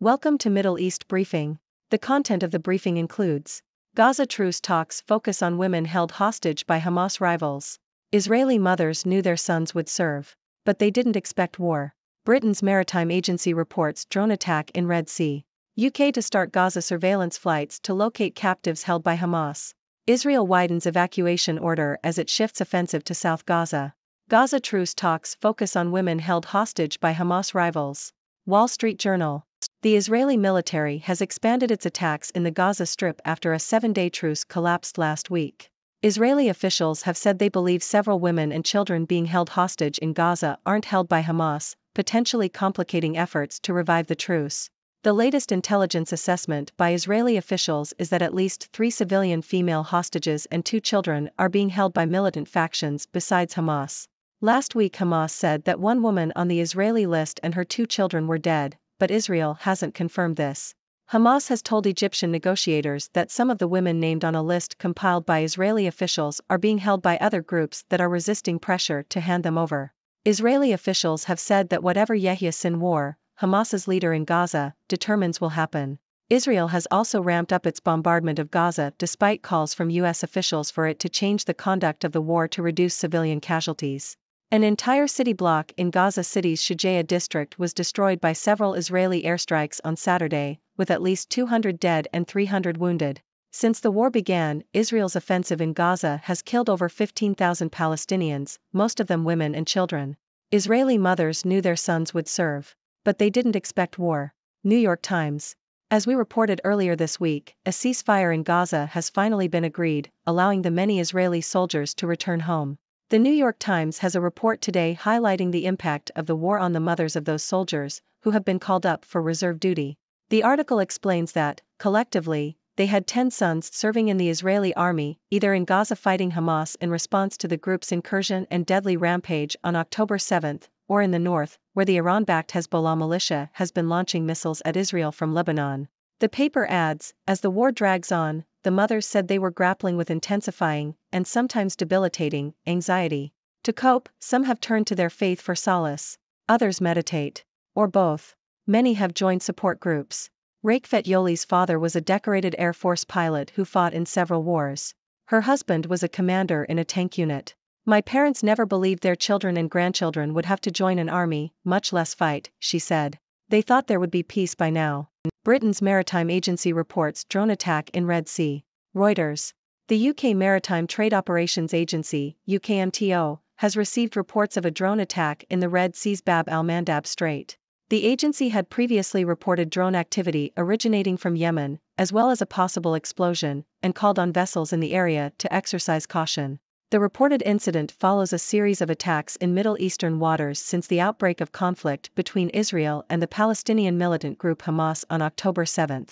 Welcome to Middle East Briefing. The content of the briefing includes: Gaza truce talks focus on women held hostage by Hamas rivals. Israeli mothers knew their sons would serve, but they didn't expect war. Britain's maritime agency reports drone attack in Red Sea. UK to start Gaza surveillance flights to locate captives held by Hamas. Israel widens evacuation order as it shifts offensive to South Gaza. Gaza truce talks focus on women held hostage by Hamas rivals. Wall Street Journal. The Israeli military has expanded its attacks in the Gaza Strip after a 7-day truce collapsed last week. Israeli officials have said they believe several women and children being held hostage in Gaza aren't held by Hamas, potentially complicating efforts to revive the truce. The latest intelligence assessment by Israeli officials is that at least 3 civilian female hostages and 2 children are being held by militant factions besides Hamas. Last week Hamas said that 1 woman on the Israeli list and her 2 children were dead, but Israel hasn't confirmed this. Hamas has told Egyptian negotiators that some of the women named on a list compiled by Israeli officials are being held by other groups that are resisting pressure to hand them over. Israeli officials have said that whatever Yahya Sinwar, Hamas's leader in Gaza, determines will happen. Israel has also ramped up its bombardment of Gaza despite calls from U.S. officials for it to change the conduct of the war to reduce civilian casualties. An entire city block in Gaza City's Shujaa district was destroyed by several Israeli airstrikes on Saturday, with at least 200 dead and 300 wounded. Since the war began, Israel's offensive in Gaza has killed over 15,000 Palestinians, most of them women and children. Israeli mothers knew their sons would serve, but they didn't expect war. New York Times. As we reported earlier this week, a ceasefire in Gaza has finally been agreed, allowing the many Israeli soldiers to return home. The New York Times has a report today highlighting the impact of the war on the mothers of those soldiers, who have been called up for reserve duty. The article explains that, collectively, they had 10 sons serving in the Israeli army, either in Gaza fighting Hamas in response to the group's incursion and deadly rampage on October 7, or in the north, where the Iran-backed Hezbollah militia has been launching missiles at Israel from Lebanon. The paper adds, as the war drags on, the mothers said they were grappling with intensifying, and sometimes debilitating, anxiety. To cope, some have turned to their faith for solace. Others meditate. Or both. Many have joined support groups. Rakefet Yoli's father was a decorated Air Force pilot who fought in several wars. Her husband was a commander in a tank unit. My parents never believed their children and grandchildren would have to join an army, much less fight, she said. They thought there would be peace by now. Britain's maritime agency reports drone attack in Red Sea. Reuters. The UK Maritime Trade Operations Agency, UKMTO, has received reports of a drone attack in the Red Sea's Bab al-Mandab Strait. The agency had previously reported drone activity originating from Yemen, as well as a possible explosion, and called on vessels in the area to exercise caution. The reported incident follows a series of attacks in Middle Eastern waters since the outbreak of conflict between Israel and the Palestinian militant group Hamas on October 7.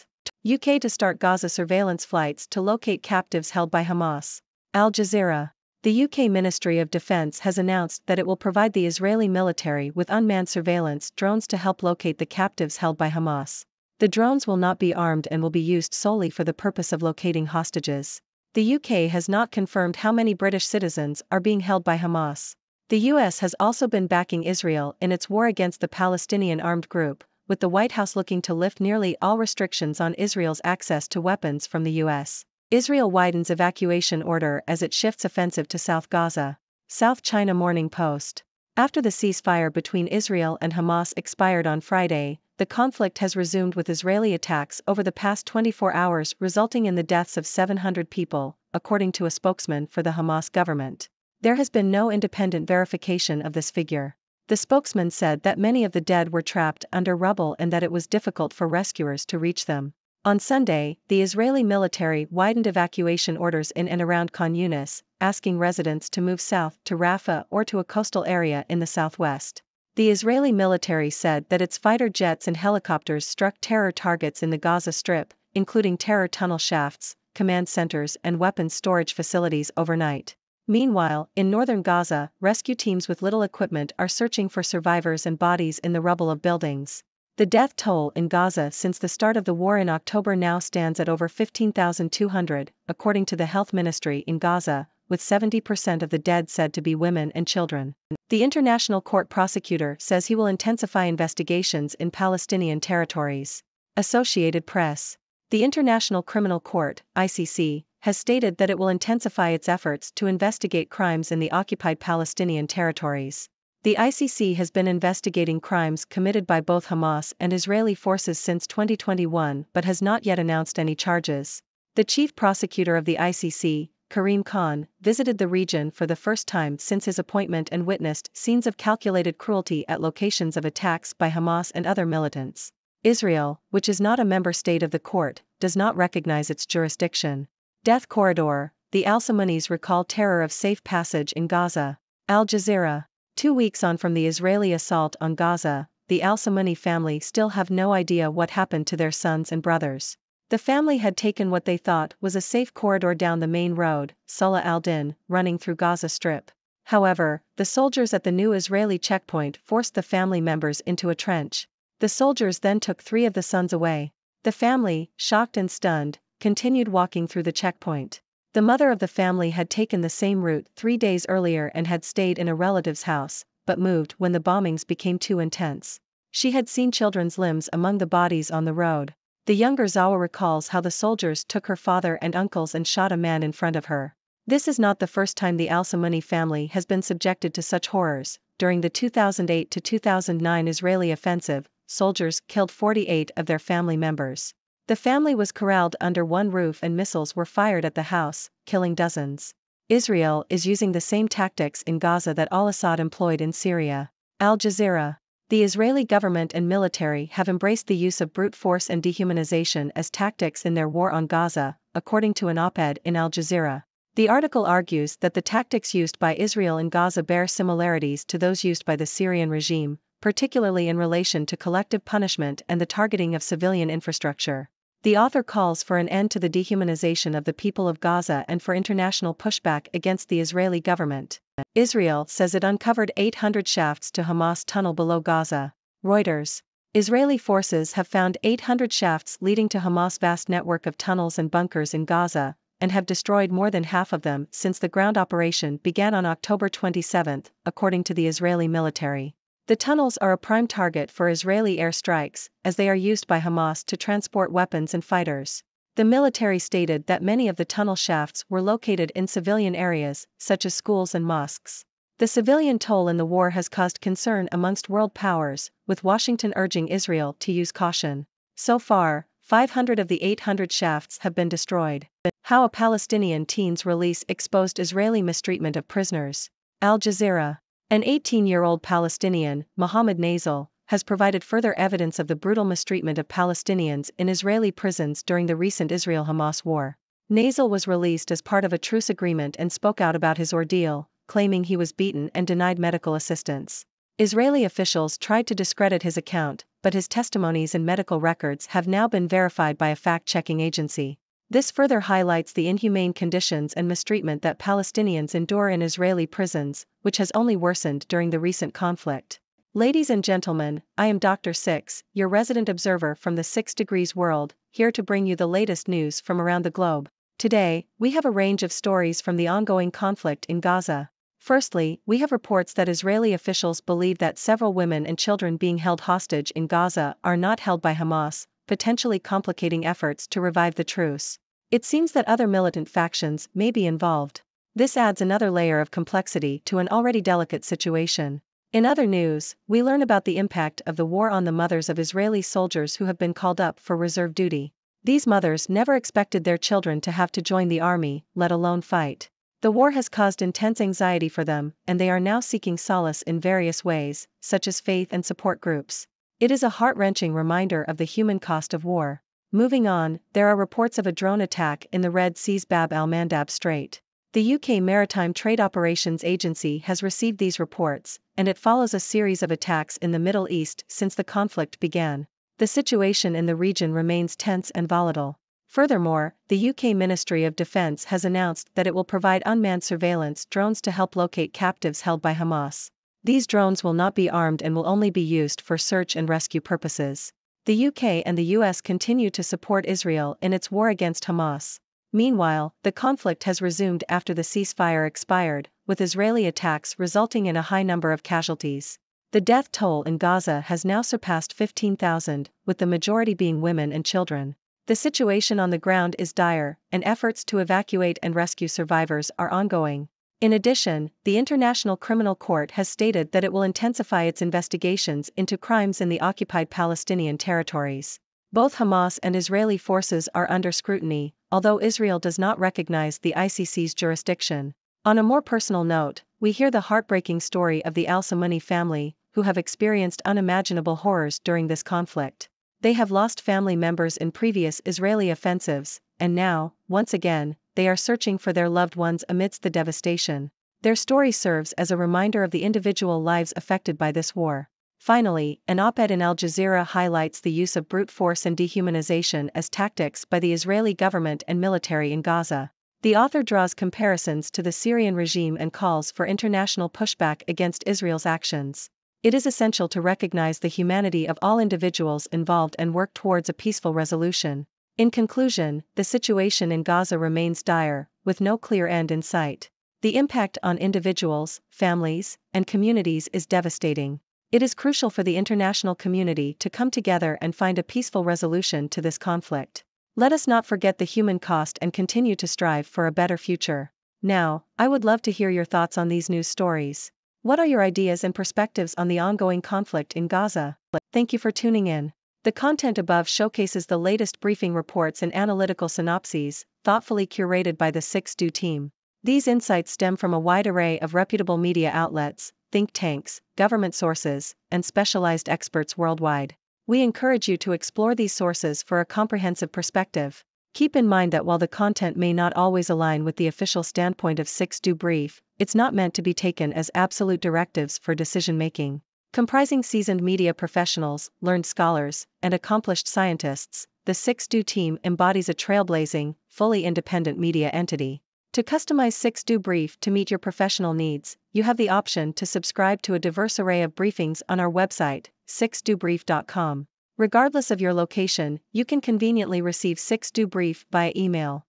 UK to start Gaza surveillance flights to locate captives held by Hamas. Al Jazeera. The UK Ministry of Defence has announced that it will provide the Israeli military with unmanned surveillance drones to help locate the captives held by Hamas. The drones will not be armed and will be used solely for the purpose of locating hostages. The UK has not confirmed how many British citizens are being held by Hamas. The US has also been backing Israel in its war against the Palestinian armed group, with the White House looking to lift nearly all restrictions on Israel's access to weapons from the US. Israel widens evacuation order as it shifts offensive to South Gaza. South China Morning Post. After the ceasefire between Israel and Hamas expired on Friday, the conflict has resumed with Israeli attacks over the past 24 hours resulting in the deaths of 700 people, according to a spokesman for the Hamas government. There has been no independent verification of this figure. The spokesman said that many of the dead were trapped under rubble and that it was difficult for rescuers to reach them. On Sunday, the Israeli military widened evacuation orders in and around Khan Yunis, asking residents to move south to Rafah or to a coastal area in the southwest. The Israeli military said that its fighter jets and helicopters struck terror targets in the Gaza Strip, including terror tunnel shafts, command centers and weapons storage facilities overnight. Meanwhile, in northern Gaza, rescue teams with little equipment are searching for survivors and bodies in the rubble of buildings. The death toll in Gaza since the start of the war in October now stands at over 15,200, according to the health ministry in Gaza, with 70% of the dead said to be women and children. The International Court prosecutor says he will intensify investigations in Palestinian territories. Associated Press. The International Criminal Court, ICC, has stated that it will intensify its efforts to investigate crimes in the occupied Palestinian territories. The ICC has been investigating crimes committed by both Hamas and Israeli forces since 2021 but has not yet announced any charges. The chief prosecutor of the ICC, Karim Khan, visited the region for the first time since his appointment and witnessed scenes of calculated cruelty at locations of attacks by Hamas and other militants. Israel, which is not a member state of the court, does not recognize its jurisdiction. Death Corridor, the Al-Samanis recall terror of safe passage in Gaza. Al Jazeera. 2 weeks on from the Israeli assault on Gaza, the Al-Samani family still have no idea what happened to their sons and brothers. The family had taken what they thought was a safe corridor down the main road, Salah al-Din, running through Gaza Strip. However, the soldiers at the new Israeli checkpoint forced the family members into a trench. The soldiers then took 3 of the sons away. The family, shocked and stunned, continued walking through the checkpoint. The mother of the family had taken the same route 3 days earlier and had stayed in a relative's house, but moved when the bombings became too intense. She had seen children's limbs among the bodies on the road. The younger Zawa recalls how the soldiers took her father and uncles and shot a man in front of her. This is not the first time the Al-Samani family has been subjected to such horrors. During the 2008 to 2009 Israeli offensive, soldiers killed 48 of their family members. The family was corralled under one roof and missiles were fired at the house, killing dozens. Israel is using the same tactics in Gaza that al-Assad employed in Syria. Al Jazeera. The Israeli government and military have embraced the use of brute force and dehumanization as tactics in their war on Gaza, according to an op-ed in Al Jazeera. The article argues that the tactics used by Israel in Gaza bear similarities to those used by the Syrian regime, particularly in relation to collective punishment and the targeting of civilian infrastructure. The author calls for an end to the dehumanization of the people of Gaza and for international pushback against the Israeli government. Israel says it uncovered 800 shafts to Hamas tunnel below Gaza. Reuters. Israeli forces have found 800 shafts leading to Hamas' vast network of tunnels and bunkers in Gaza, and have destroyed more than half of them since the ground operation began on October 27, according to the Israeli military. The tunnels are a prime target for Israeli airstrikes, as they are used by Hamas to transport weapons and fighters. The military stated that many of the tunnel shafts were located in civilian areas, such as schools and mosques. The civilian toll in the war has caused concern amongst world powers, with Washington urging Israel to use caution. So far, 500 of the 800 shafts have been destroyed. How a Palestinian teen's release exposed Israeli mistreatment of prisoners. Al Jazeera. An 18-year-old Palestinian, Mohammed Nazel, has provided further evidence of the brutal mistreatment of Palestinians in Israeli prisons during the recent Israel-Hamas war. Nazel was released as part of a truce agreement and spoke out about his ordeal, claiming he was beaten and denied medical assistance. Israeli officials tried to discredit his account, but his testimonies and medical records have now been verified by a fact-checking agency. This further highlights the inhumane conditions and mistreatment that Palestinians endure in Israeli prisons, which has only worsened during the recent conflict. Ladies and gentlemen, I am Dr. Six, your resident observer from the 6 Degrees world, here to bring you the latest news from around the globe. Today, we have a range of stories from the ongoing conflict in Gaza. Firstly, we have reports that Israeli officials believe that several women and children being held hostage in Gaza are not held by Hamas, potentially complicating efforts to revive the truce. It seems that other militant factions may be involved. This adds another layer of complexity to an already delicate situation. In other news, we learn about the impact of the war on the mothers of Israeli soldiers who have been called up for reserve duty. These mothers never expected their children to have to join the army, let alone fight. The war has caused intense anxiety for them, and they are now seeking solace in various ways, such as faith and support groups. It is a heart-wrenching reminder of the human cost of war. Moving on, there are reports of a drone attack in the Red Sea's Bab al-Mandab Strait. The UK Maritime Trade Operations Agency has received these reports, and it follows a series of attacks in the Middle East since the conflict began. The situation in the region remains tense and volatile. Furthermore, the UK Ministry of Defence has announced that it will provide unmanned surveillance drones to help locate captives held by Hamas. These drones will not be armed and will only be used for search and rescue purposes. The UK and the US continue to support Israel in its war against Hamas. Meanwhile, the conflict has resumed after the ceasefire expired, with Israeli attacks resulting in a high number of casualties. The death toll in Gaza has now surpassed 15,000, with the majority being women and children. The situation on the ground is dire, and efforts to evacuate and rescue survivors are ongoing. In addition, the International Criminal Court has stated that it will intensify its investigations into crimes in the occupied Palestinian territories. Both Hamas and Israeli forces are under scrutiny, although Israel does not recognize the ICC's jurisdiction. On a more personal note, we hear the heartbreaking story of the al-Samuni family, who have experienced unimaginable horrors during this conflict. They have lost family members in previous Israeli offensives, and now, once again, they are searching for their loved ones amidst the devastation. Their story serves as a reminder of the individual lives affected by this war. Finally, an op-ed in Al Jazeera highlights the use of brute force and dehumanization as tactics by the Israeli government and military in Gaza. The author draws comparisons to the Syrian regime and calls for international pushback against Israel's actions. It is essential to recognize the humanity of all individuals involved and work towards a peaceful resolution. In conclusion, the situation in Gaza remains dire, with no clear end in sight. The impact on individuals, families, and communities is devastating. It is crucial for the international community to come together and find a peaceful resolution to this conflict. Let us not forget the human cost and continue to strive for a better future. Now, I would love to hear your thoughts on these news stories. What are your ideas and perspectives on the ongoing conflict in Gaza? Thank you for tuning in. The content above showcases the latest briefing reports and analytical synopses, thoughtfully curated by the 6Do team. These insights stem from a wide array of reputable media outlets, think tanks, government sources, and specialized experts worldwide. We encourage you to explore these sources for a comprehensive perspective. Keep in mind that while the content may not always align with the official standpoint of 6Do Brief, it's not meant to be taken as absolute directives for decision-making. Comprising seasoned media professionals, learned scholars, and accomplished scientists, the 6Do team embodies a trailblazing, fully independent media entity. To customize 6Do Brief to meet your professional needs, you have the option to subscribe to a diverse array of briefings on our website, 6dobrief.com. Regardless of your location, you can conveniently receive 6Do Brief via email.